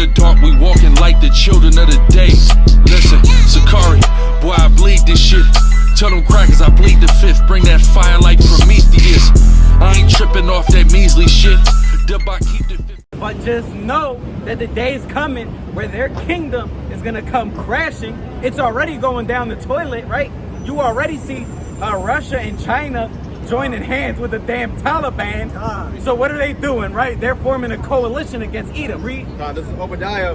the dark, we walking like the children of the day. Listen, Sakari, boy, I bleed this shit. Tell them crackers I bleed the fifth. Bring that fire like Prometheus. I ain't tripping off that measly shit. Keep the fifth. But just know that the day is coming where their kingdom is gonna come crashing. It's already going down the toilet, right? You already see Russia and China joining hands with the damn Taliban. So what are they doing, right? They're forming a coalition against Edom. Read. This is Obadiah,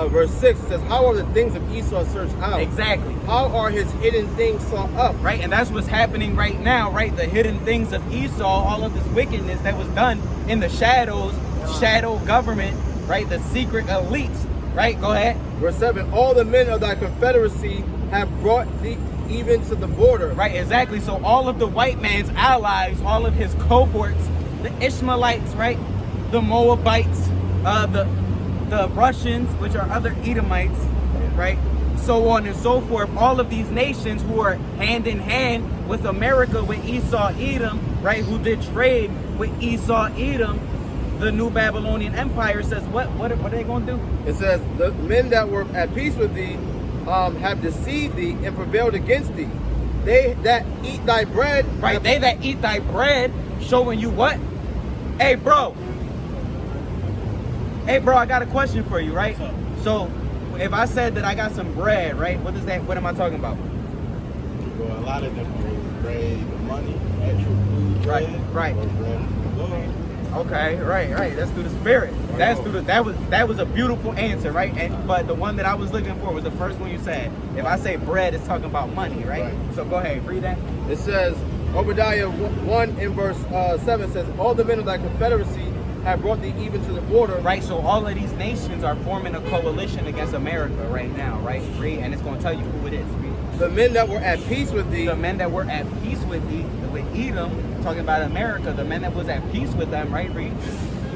verse 6. It says, how are the things of Esau searched out? Exactly. How are his hidden things sought up? Right, and that's what's happening right now, right? The hidden things of Esau, all of this wickedness that was done in the shadows, shadow government, right? The secret elites, right? Go ahead. Verse 7, all the men of thy confederacy have brought thee even to the border. Right, exactly. So all of the white man's allies, all of his cohorts, the Ishmaelites, right? The Moabites, the Russians, which are other Edomites, right? So on and so forth. All of these nations who are hand in hand with America, with Esau, Edom, right? Who did trade with Esau, Edom. The new Babylonian Empire says, what are they going to do? It says, the men that were at peace with thee have deceived thee and prevailed against thee. They that eat thy bread. Right, they that eat thy bread, showing you what? Hey, bro, I got a question for you, right? So, if I said that I got some bread, right? What am I talking about? Well, a lot of different ways. Bread, money, actual food, bread, right. Or bread from the Lord. Okay, right. That's through the spirit. That's through that was a beautiful answer, right? But the one that I was looking for was the first one you said. If I say bread, it's talking about money, right? So go ahead, read that. It says, Obadiah 1 in verse 7 says, all the men of thy confederacy have brought thee even to the border. Right, so all of these nations are forming a coalition against America right now, right? Read, and it's going to tell you who it is. Read. The men that were at peace with thee. The men that were at peace with thee, with Edom, talking about America, the men that was at peace with them, right? Read.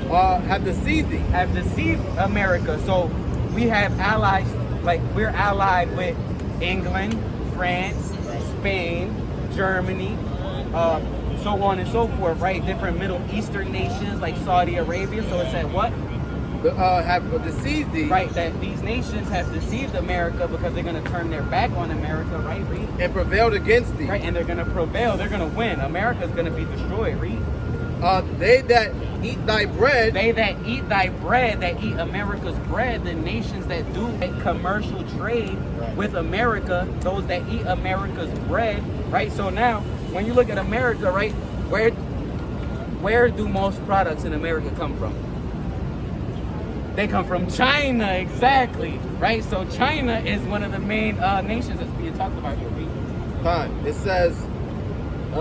Have deceived thee. Have deceived America. So we have allies, like we're allied with England, France, Spain, Germany, so on and so forth, right? Different Middle Eastern nations like Saudi Arabia. So it said what? Have deceived thee. Right, that these nations have deceived America because they're going to turn their back on America, right, Reed? And prevailed against thee. Right, and they're going to prevail. They're going to win. America's going to be destroyed, Reed. They that eat thy bread. They that eat thy bread, that eat America's bread, the nations that do a commercial trade with America, those that eat America's bread, right? So now, when you look at America, right, where do most products in America come from? They come from China, exactly, right? So China is one of the main nations that's being talked about here. Fine. It says,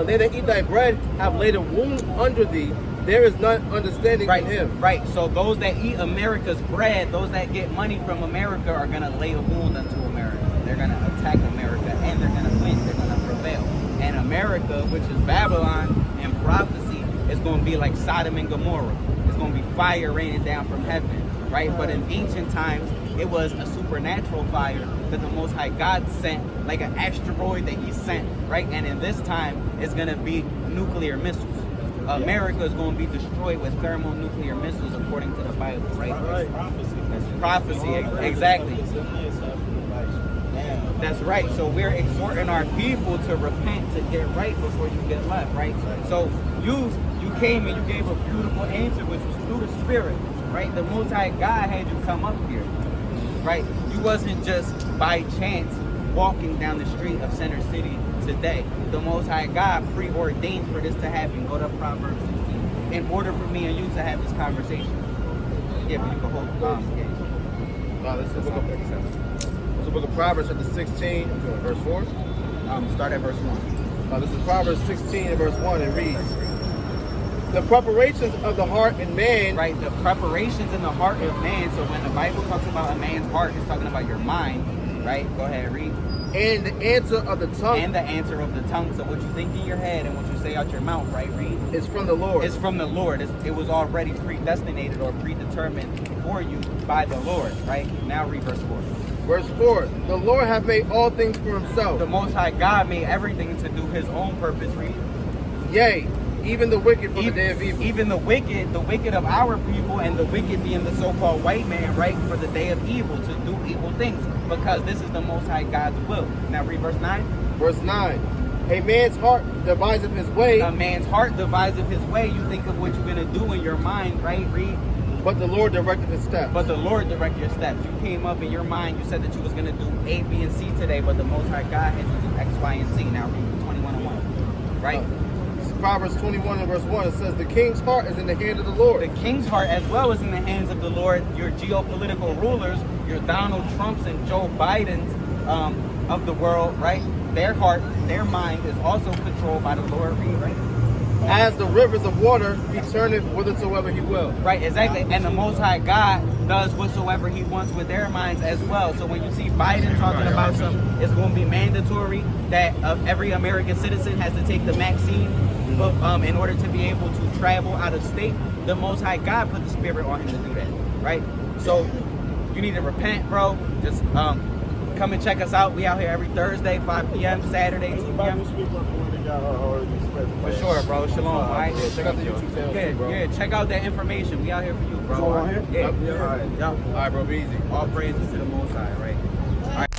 they that eat thy bread have laid a wound under thee. There is none understanding in him. Right. So those that eat America's bread, those that get money from America are going to lay a wound unto America. They're going to attack America and they're going to win. They're going to prevail. And America, which is Babylon in prophecy, is going to be like Sodom and Gomorrah. It's going to be fire raining down from heaven. Right, but in ancient times, it was a supernatural fire that the Most High God sent, like an asteroid that He sent, right? And in this time, it's going to be nuclear missiles. America is going to be destroyed with thermonuclear missiles, according to the Bible, right? That's prophecy, exactly. That's right. So we're exhorting our people to repent, to get right before you get left, right? So you came and you gave a beautiful answer, which was through the Spirit. Right, the Most High God had you come up here, right? You wasn't just by chance walking down the street of Center City today. The Most High God preordained for this to happen. Go to Proverbs 16. In order for me and you to have this conversation. Yeah, but you can hold This is the book of Proverbs, chapter 16, verse 4. Start at verse 1. This is Proverbs 16 and verse 1. It reads, the preparations of the heart in man. Right, the preparations in the heart of man. So when the Bible talks about a man's heart, it's talking about your mind, right? Go ahead, read. And the answer of the tongue. And the answer of the tongue. So what you think in your head and what you say out your mouth, right, read? It's from the Lord. It's from the Lord. It was already predestinated or predetermined for you by the Lord, right? Now read verse 4. Verse 4, the Lord hath made all things for himself. The Most High God made everything to do His own purpose, read. Yea, even the wicked from the day of evil. Even the wicked of our people, and the wicked being the so-called white man, right, for the day of evil, to do evil things, because this is the Most High God's will. Now read verse 9. Verse 9. A man's heart deviseth his way, A man's heart deviseth his way. You think of what you're going to do in your mind, right? Read. but the Lord directed his steps. But the Lord direct your steps. You came up in your mind, you said that you was going to do A, B, and C today, but the Most High God had you do X, Y, and Z. Now read 21 and 1. Right? Proverbs 21 and verse 1, it says, the king's heart is in the hand of the Lord. The king's heart as well is in the hands of the Lord. Your geopolitical rulers, your Donald Trumps and Joe Bidens of the world, right? Their heart, their mind is also controlled by the Lord, right? As the rivers of water, he turneth whithersoever he will. Right, exactly. And the Most High God does whatsoever he wants with their minds as well. So when you see Biden talking about it's going to be mandatory that every American citizen has to take the vaccine in order to be able to travel out of state, the Most High God put the spirit on him to do that, right? So you need to repent, bro. Just come and check us out. We out here every Thursday, 5 p.m., Saturday, 2 p.m. For sure, bro. Shalom, all right? Yeah, check out the YouTube channel too, bro. Yeah, check out that information. We out here for you, bro. Go on here? Yeah. Yep. All right. All right, bro, be easy. All praises to the Most High, right?